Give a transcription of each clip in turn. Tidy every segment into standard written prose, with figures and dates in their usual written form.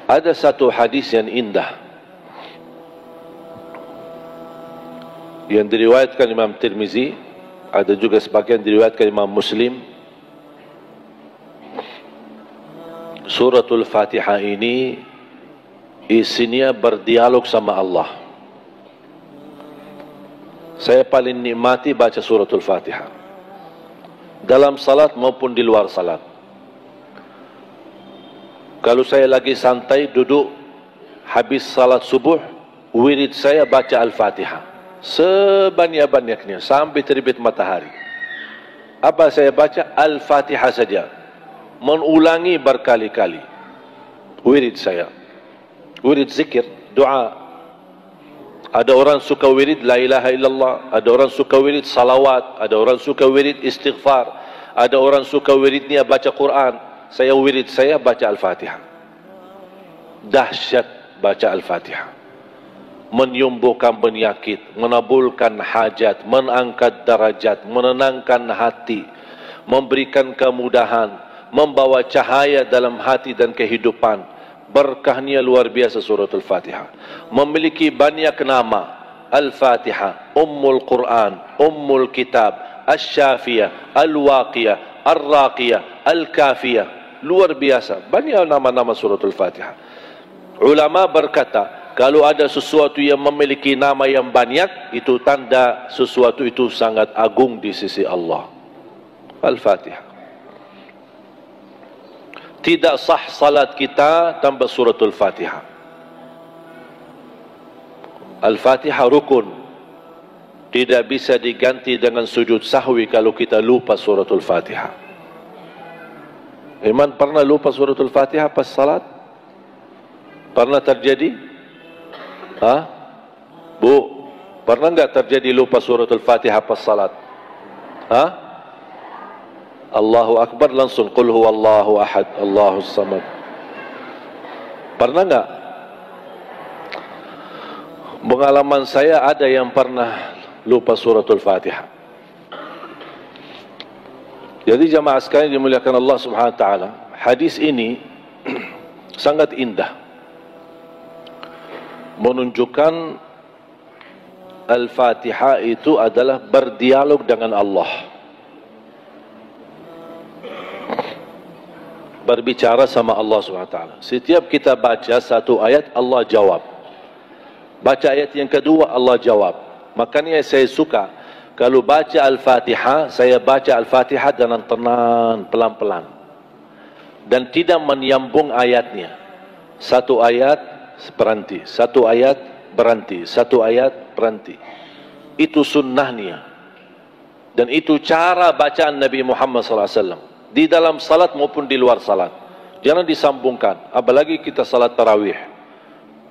Ada satu hadis yang indah yang diriwayatkan Imam Tirmizi, ada juga sebagian diriwayatkan Imam Muslim. Suratul Fatihah ini isinya berdialog sama Allah. Saya paling nikmati baca suratul Fatihah dalam salat maupun di luar salat. Kalau saya lagi santai duduk habis salat subuh, wirid saya baca Al-Fatihah sebanyak-banyaknya sampai terbit matahari. Apa saya baca? Al-Fatihah saja, mengulangi berkali-kali. Wirid saya, wirid zikir, doa. Ada orang suka wirid la ilaha illallah, ada orang suka wirid salawat, ada orang suka wirid istighfar, ada orang suka wiridnya baca Quran. Saya wirid saya baca Al-Fatihah. Dahsyat baca Al-Fatihah. Menyembuhkan penyakit, menabulkan hajat, mengangkat darajat, menenangkan hati, memberikan kemudahan, membawa cahaya dalam hati dan kehidupan. Berkahnya luar biasa surat Al-Fatihah. Memiliki banyak nama. Al-Fatihah, Ummul Quran, Ummul Kitab, Asy-Syafiyah, Al-Waqiyah, Ar-Raqiyah, Al-Kafiyah. Luar biasa, banyak nama-nama surat Al-Fatihah. Ulama berkata, kalau ada sesuatu yang memiliki nama yang banyak, itu tanda sesuatu itu sangat agung di sisi Allah. Al-Fatihah. Tidak sah salat kita tanpa suratul Fatihah. Al-Fatihah rukun, tidak bisa diganti dengan sujud sahwi kalau kita lupa suratul Fatihah. Iman pernah lupa suratul Fatihah pas salat? Pernah terjadi? Hah? Bu, pernah enggak terjadi lupa suratul Fatihah pas salat? Hah? Allahu Akbar langsung qul huwallahu ahad, Allahus samad. Pernah enggak? Pengalaman saya ada yang pernah lupa suratul Fatihah. Jadi jamaah sekalian dimuliakan Allah Subhanahu wa taala, hadis ini sangat indah. Menunjukkan Al-Fatihah itu adalah berdialog dengan Allah. Berbicara sama Allah Subhanahu wa taala. Setiap kita baca satu ayat, Allah jawab. Baca ayat yang kedua, Allah jawab. Makanya saya suka kalau baca Al-Fatihah, saya baca Al-Fatihah dengan tenang, pelan-pelan. Dan tidak menyambung ayatnya. Satu ayat berhenti, satu ayat berhenti, satu ayat berhenti. Itu sunnahnya. Dan itu cara bacaan Nabi Muhammad SAW. Di dalam salat maupun di luar salat. Jangan disambungkan. Apalagi kita salat tarawih.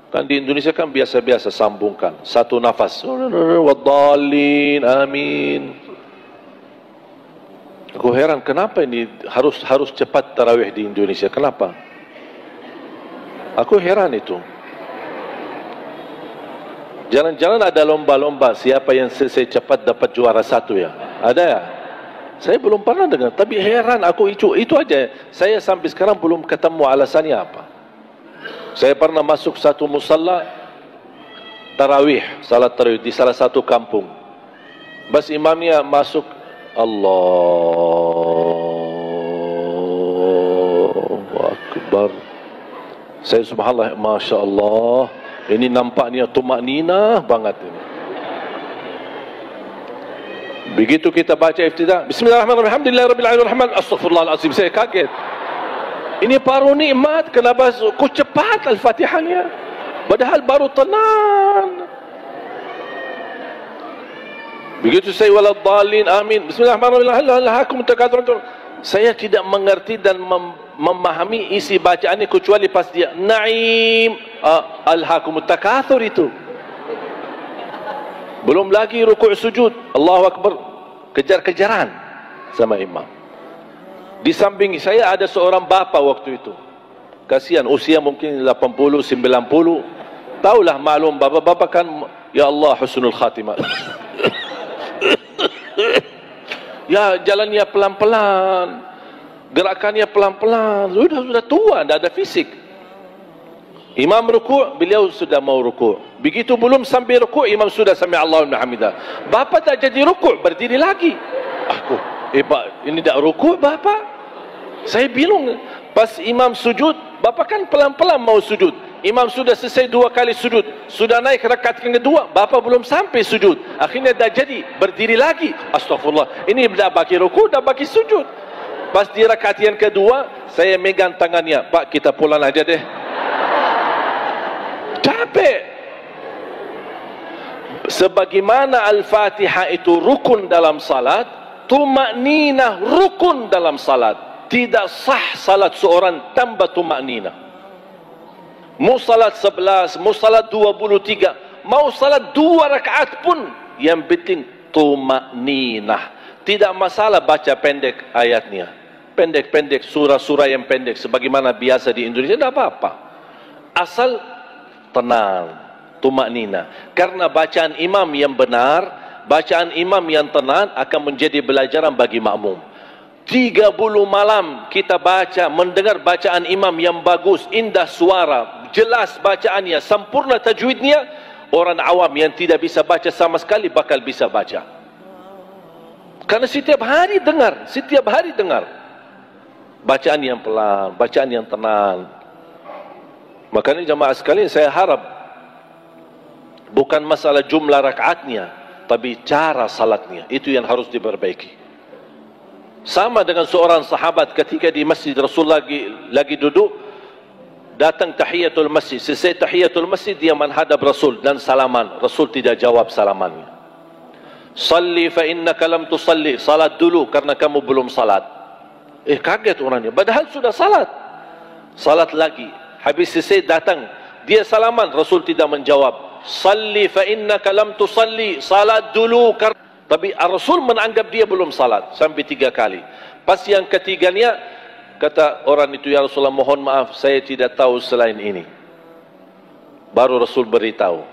Kan di Indonesia kan biasa-biasa sambungkan satu nafas. Waddallin, amin. Aku heran kenapa ini harus cepat tarawih di Indonesia. Kenapa? Aku heran itu. Jangan-jangan ada lomba-lomba siapa yang selesai cepat dapat juara satu ya? Ada ya? Saya belum pernah dengar. Tapi heran aku itu aja. Saya sampai sekarang belum ketemu alasannya apa. Saya pernah masuk satu musalla tarawih, salat tarawih di salah satu kampung. Bas imamnya masuk, Allahu Akbar. Saya subhanallah, Masya Allah, ini nampaknya tumakninah banget ini. Begitu kita baca iftidah, Bismillahirrahmanirrahim, Alhamdulillahirabbil alamin, Astaghfirullahalazim, saya kaget. Ini baru nikmat, kenapa kok cepat Al-Fatihahnya? Padahal baru tenang. Begitu saya waladhdallin, amin. Bismillahirrahmanirrahim. Saya tidak mengerti dan memahami isi bacaan ini kecuali pas dia Naim, alhaakumut takatsur itu. Belum lagi rukuk sujud, Allahu Akbar, kejar-kejaran sama imam. Di samping saya ada seorang bapa waktu itu. Kasihan usia mungkin 80, 90. Taulah maklum bapak-bapak kan, ya Allah husnul khatimah. Ya jalannya pelan-pelan, gerakannya pelan-pelan. Sudah tua, tidak ada fisik. Imam rukuk, beliau sudah mau rukuk. Begitu belum sampai rukuk, imam sudah sami Allahu liman hamidah. Bapa tak jadi rukuk, berdiri lagi. Aku, Pak, ini dah rukuk bapa. Saya bingung. Pas imam sujud, bapa kan pelan-pelan mau sujud. Imam sudah selesai 2 kali sujud, sudah naik rakaat yang kedua, bapa belum sampai sujud. Akhirnya dah jadi, berdiri lagi. Astagfirullah. Ini dah bagi rukuk, dah bagi sujud. Pas di rakaat yang kedua, saya megang tangannya. Pak, kita pulang aja deh. Capek. Sebagaimana Al-Fatihah itu rukun dalam salat, tumakninah rukun dalam salat. Tidak sah salat seorang tanpa tumakninah. Mau salat 11, mau salat 23, mau salat 2 rakaat pun, yang penting tumakninah. Tidak masalah baca pendek ayatnya, pendek-pendek, surah-surah yang pendek sebagaimana biasa di Indonesia, tidak apa-apa. Asal tenang, tumakninah. Karena bacaan imam yang benar, bacaan imam yang tenang akan menjadi pelajaran bagi makmum. 30 malam kita baca, mendengar bacaan imam yang bagus, indah suara, jelas bacaannya, sempurna tajwidnya, orang awam yang tidak bisa baca sama sekali bakal bisa baca. Karena setiap hari dengar bacaan yang pelan, bacaan yang tenang. Makanya jemaah sekalian, saya harap bukan masalah jumlah rakaatnya, tapi cara salatnya, itu yang harus diperbaiki. Sama dengan seorang sahabat ketika di masjid Rasul lagi duduk, datang tahiyatul masjid. Selesai tahiyatul masjid, dia menghadap Rasul dan salaman. Rasul tidak jawab salamannya. Salli fa innaka lam tusalli. Salat dulu karena kamu belum salat. Kaget orangnya, padahal sudah salat. Salat lagi. Habis selesai datang, dia salaman, Rasul tidak menjawab. Salli fa innaka lam tusalli. Salat dulu karena, tapi Rasul menganggap dia belum salat sampai 3 kali. Pas yang ketiganya, kata orang itu, ya Rasulullah, mohon maaf, saya tidak tahu selain ini. Baru Rasul beritahu,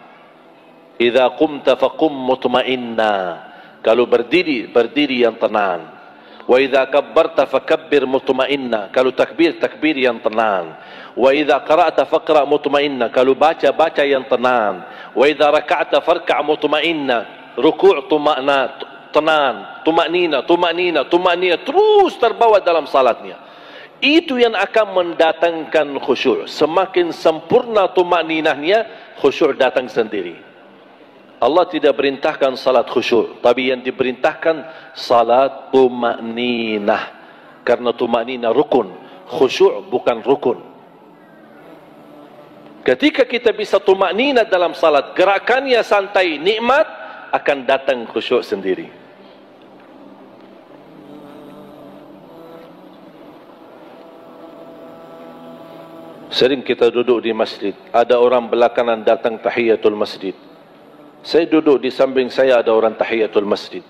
idza qumta faqum mutma'inna. Kalau berdiri, berdiri yang tenang. Wa idza kabbarta fakabbir mutma'inna. Kalau takbir, takbir yang tenang. Wa idza qara'ta faqra' mutma'inna. Kalau baca, baca yang tenang. Wa idza raka'ta farka' mutma'inna. Rukuk tenang, tumaknina, terus terbawa dalam salatnya. Itu yang akan mendatangkan khusyuk. Semakin sempurna tumakninahnya, khusyuk datang sendiri. Allah tidak perintahkan salat khusyuk, tapi yang diperintahkan salat tumakninah. Karena tumakninah rukun, khusyuk bukan rukun. Ketika kita bisa tumakninah dalam salat, gerakannya santai, nikmat, akan datang khusyuk sendiri. Sering kita duduk di masjid, ada orang belakangan datang tahiyatul masjid. Saya duduk di samping saya, ada orang tahiyatul masjid.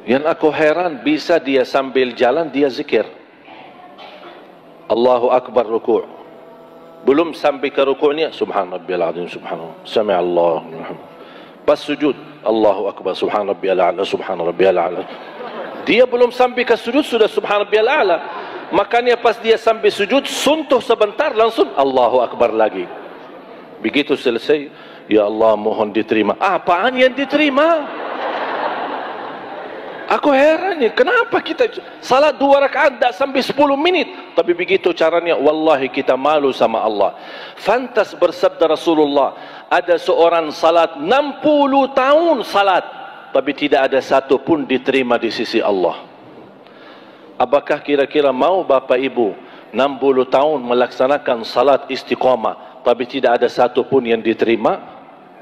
Yang aku heran, bisa dia sambil jalan dia zikir Allahu Akbar rukuk. Belum sampai ke rukuknya, subhanarabbiyal azim, subhanallah, sami'allahu liman hamidah. Pas sujud, Allahu Akbar, subhanarabbiyal a'la, subhanarabbiyal a'la. Dia belum sampai ke sujud sudah subhanarabbiyal a'la. Makanya pas dia sampai sujud, suntuh sebentar, langsung Allahu Akbar lagi. Begitu selesai, ya Allah mohon diterima. Apaan yang diterima? Aku heran, kenapa kita salat 2 rakaat tak sampai 10 menit, tapi begitu caranya, wallahi kita malu sama Allah. Fantas bersabda Rasulullah, ada seorang salat 60 tahun salat, tapi tidak ada satu pun diterima di sisi Allah. Apakah kira-kira mau Bapak Ibu 60 tahun melaksanakan salat istiqamah, tapi tidak ada satu pun yang diterima?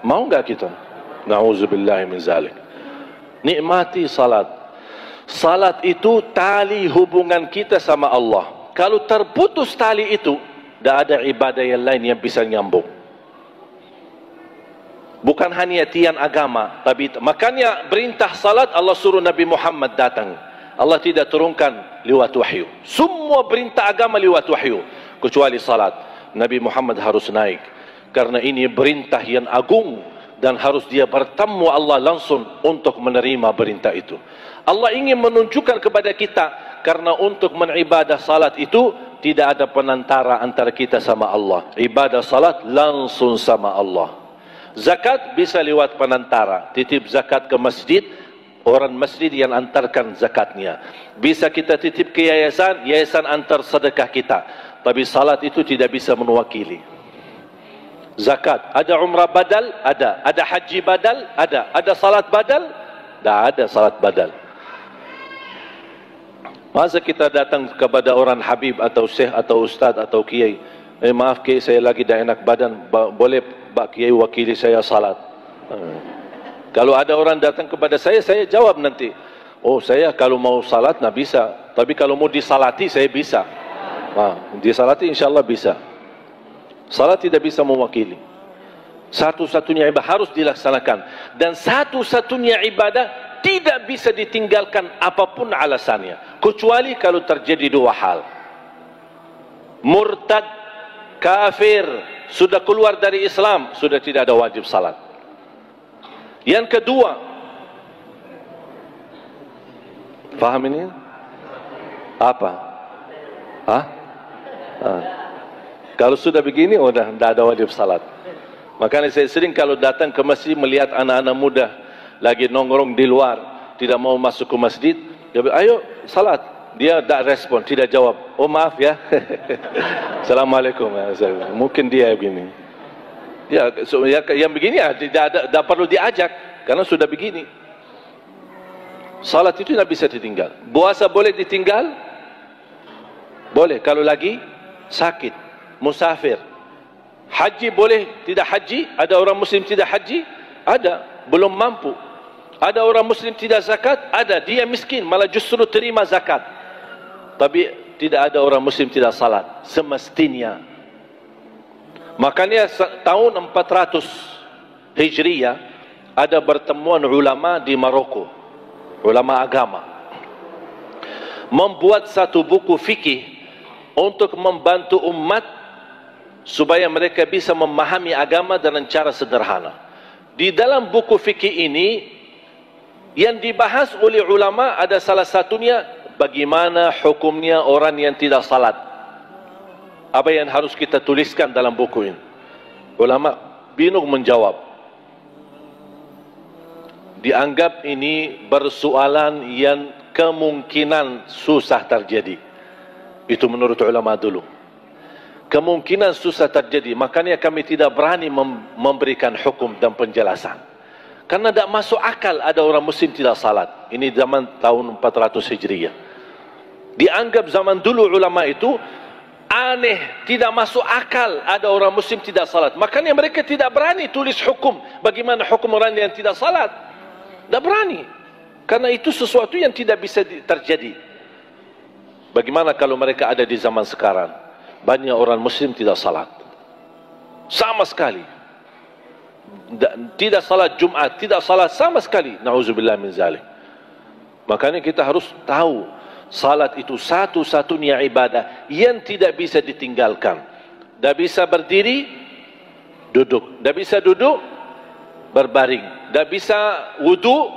Mau enggak kita? Na'udzubillahi min zalik. Nikmati salat. Salat itu tali hubungan kita sama Allah. Kalau terputus tali itu, tidak ada ibadah yang lain yang bisa nyambung. Bukan hanya tiang agama, tapi makanya perintah salat Allah suruh Nabi Muhammad datang. Allah tidak turunkan lewat wahyu. Semua perintah agama lewat wahyu, kecuali salat. Nabi Muhammad harus naik, karena ini perintah yang agung, dan harus dia bertemu Allah langsung untuk menerima perintah itu. Allah ingin menunjukkan kepada kita, karena untuk beribadah salat itu tidak ada penantara antara kita sama Allah. Ibadah salat langsung sama Allah. Zakat bisa lewat penantara, titip zakat ke masjid, orang masjid yang antarkan zakatnya. Bisa kita titip ke yayasan, yayasan antar sedekah kita. Tapi salat itu tidak bisa mewakili. Zakat, ada umrah badal? Ada haji badal? Ada salat badal? Tak ada salat badal. Masa kita datang kepada orang habib atau syekh atau ustaz atau kiai, maaf kiai, saya lagi dah enak badan, boleh Pak Kiai wakili saya salat? Kalau ada orang datang kepada saya jawab nanti, oh saya kalau mau salat nak bisa, tapi kalau mau disalati saya bisa. Disalati insyaAllah bisa. Salat tidak bisa mewakili. Satu-satunya ibadah harus dilaksanakan, dan satu-satunya ibadah tidak bisa ditinggalkan apapun alasannya, kecuali kalau terjadi dua hal: murtad, kafir, sudah keluar dari Islam, sudah tidak ada wajib salat. Yang kedua, faham ini? Apa? Kalau sudah begini, sudah tidak ada wajib salat. Makanya saya sering kalau datang ke masjid melihat anak-anak muda lagi nongkrong di luar, tidak mau masuk ke masjid, dia bilang, ayo salat. Dia tak respon, tidak jawab. Oh maaf ya. Assalamualaikum. Mungkin dia begini. Ya, yang begini ya, tidak perlu diajak, karena sudah begini. Salat itu tidak bisa ditinggal. Puasa boleh ditinggal? Boleh, kalau lagi sakit, musafir. Haji boleh tidak haji? Ada orang muslim tidak haji? Ada, belum mampu. Ada orang muslim tidak zakat? Ada, dia miskin, malah justru terima zakat. Tapi tidak ada orang muslim tidak salat semestinya. Makanya tahun 400 Hijriyah ada pertemuan ulama di Maroko, ulama agama, membuat satu buku fikih untuk membantu umat supaya mereka bisa memahami agama dengan cara sederhana. Di dalam buku fikih ini yang dibahas oleh ulama ada salah satunya bagaimana hukumnya orang yang tidak salat. Apa yang harus kita tuliskan dalam buku ini? Ulama bingung menjawab. Dianggap ini persoalan yang kemungkinan susah terjadi. Itu menurut ulama dulu. Kemungkinan susah terjadi, makanya kami tidak berani memberikan hukum dan penjelasan. Karena tidak masuk akal ada orang muslim tidak salat. Ini zaman tahun 400 Hijriyah. Dianggap zaman dulu ulama itu aneh, tidak masuk akal ada orang muslim tidak salat. Makanya mereka tidak berani tulis hukum. Bagaimana hukum orang yang tidak salat? Tidak berani. Karena itu sesuatu yang tidak bisa terjadi. Bagaimana kalau mereka ada di zaman sekarang? Banyak orang muslim tidak salat sama sekali, tidak salat Jumat, tidak salat sama sekali. Na'udzubillah min zalik. Makanya kita harus tahu salat itu satu-satunya ibadah yang tidak bisa ditinggalkan. Tidak bisa berdiri, duduk. Tidak bisa duduk, berbaring. Tidak bisa wudu,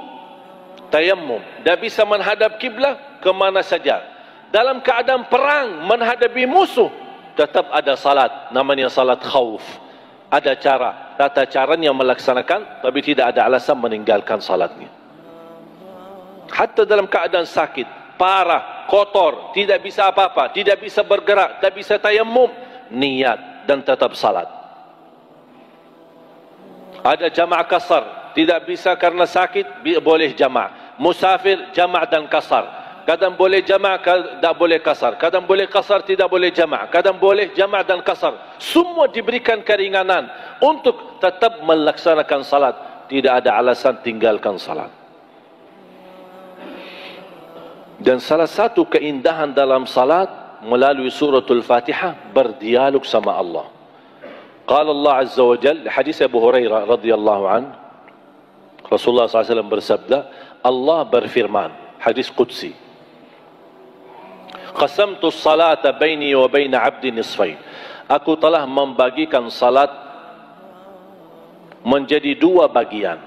tayammum. Tidak bisa menghadap kiblat kemana saja. Dalam keadaan perang menghadapi musuh, tetap ada salat, namanya salat khauf. Ada cara, tata caranya melaksanakan, tapi tidak ada alasan meninggalkan salatnya. Hatta dalam keadaan sakit, parah, kotor, tidak bisa apa-apa, tidak bisa bergerak, tidak bisa tayammum, niat dan tetap salat. Ada jamaah kasar, tidak bisa karena sakit, boleh jamaah. Musafir, jamaah dan kasar. Kadang boleh jama', tidak boleh kasar. Kadang boleh kasar, tidak boleh jama'. Kadang boleh jama' dan kasar. Semua diberikan keringanan untuk tetap melaksanakan salat. Tidak ada alasan tinggalkan salat. Dan salah satu keindahan dalam salat melalui suratul Fatihah berdialog sama Allah. Qala Allah Azza wa Jalla, hadis Abu Hurairah radhiyallahu an, Rasulullah SAW bersabda, Allah berfirman, hadis Qudsi, qasamtu salata baini wa baina abdi nisfain. Aku telah membagikan salat menjadi dua bagian.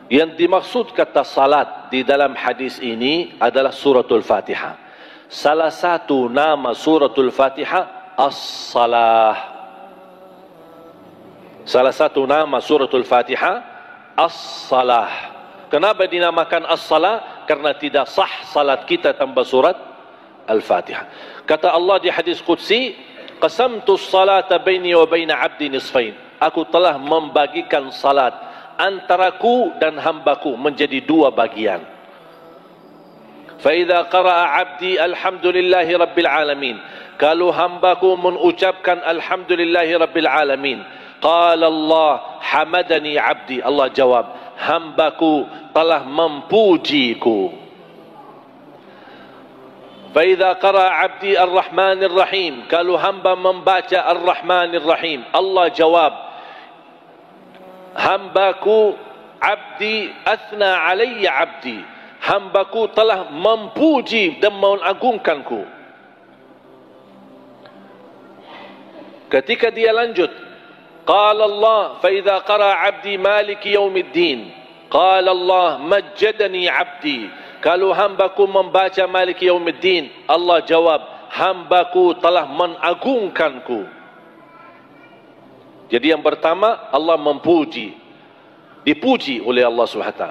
Yang dimaksud kata salat di dalam hadis ini adalah suratul Fatihah. salah satu nama suratul Fatihah As-Salah. Salah satu nama suratul Fatihah As-Salah. Kenapa dinamakan As-Salah? Karena tidak sah salat kita tanpa surat Al-Fatihah. Kata Allah di hadis qudsi, qasamtu as-salata baini wa baina 'abdi nisfain. Aku telah membagikan salat antaraku dan hambaku menjadi dua bagian. Fa idza qara'a 'abdi alhamdulillahi rabbil alamin. Kalau hambaku mengucapkan alhamdulillahi rabbil alamin, qala Allah hamadani 'abdi. Allah jawab, hambaku telah memujiku. Fa idza qara'a 'abdi ar-rahmanir rahim. Kalau hamba membaca ar-rahmanir rahim, Allah jawab, hambaku abdi athna alayya abdi, hambaku telah memuji dan mengagungkanku. Ketika dia lanjut, qala Allah fa idza qara abdi maliki yaumiddin, qala Allah majjadani abdi. Kalau hambaku membaca maliki yaumiddin, Allah jawab, hambaku telah mengagungkanku. Jadi yang pertama, Allah memuji, dipuji oleh Allah SWT.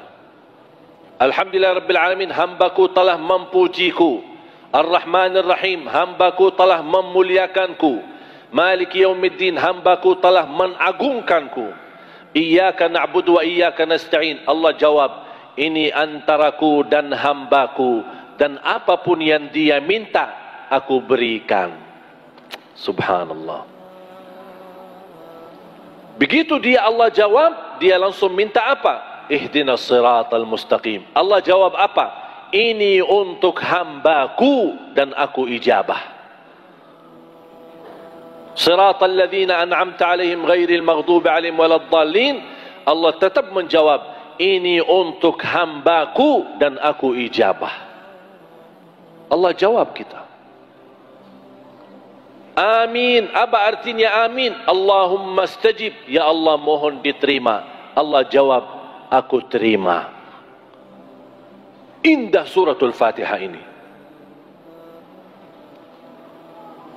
Alhamdulillah Rabbil Alamin, hambaku telah memujiku. Ar-Rahmanir Rahim, hambaku telah memuliakanku. Maliki Yaumiddin, hambaku telah mengagungkanku. Iyyaka na'budu wa iyyaka nasta'in. Allah jawab, ini antaraku dan hambaku, dan apapun yang dia minta aku berikan. Subhanallah. Begitu dia Allah jawab, dia langsung minta apa? Ihdinas siratal mustaqim. Allah jawab apa? Ini untuk hambaku dan aku ijabah. Siratal ladzina an'amta alaihim ghairil maghdubi alaihim waladdallin. Allah tetap menjawab, ini untuk hambaku dan aku ijabah. Allah jawab kita. Amin. Apa artinya amin? Allahumma stajib. Ya Allah, mohon diterima. Allah jawab, aku terima. Indah suratul Fatihah ini.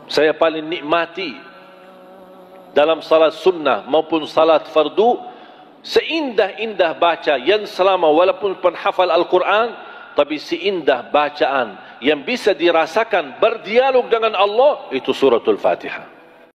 Saya paling nikmati dalam salat sunnah maupun salat fardu, seindah-indah baca yang selama walaupun penghafal Al-Quran, tapi seindah bacaan yang bisa dirasakan berdialog dengan Allah, itu suratul Fatihah.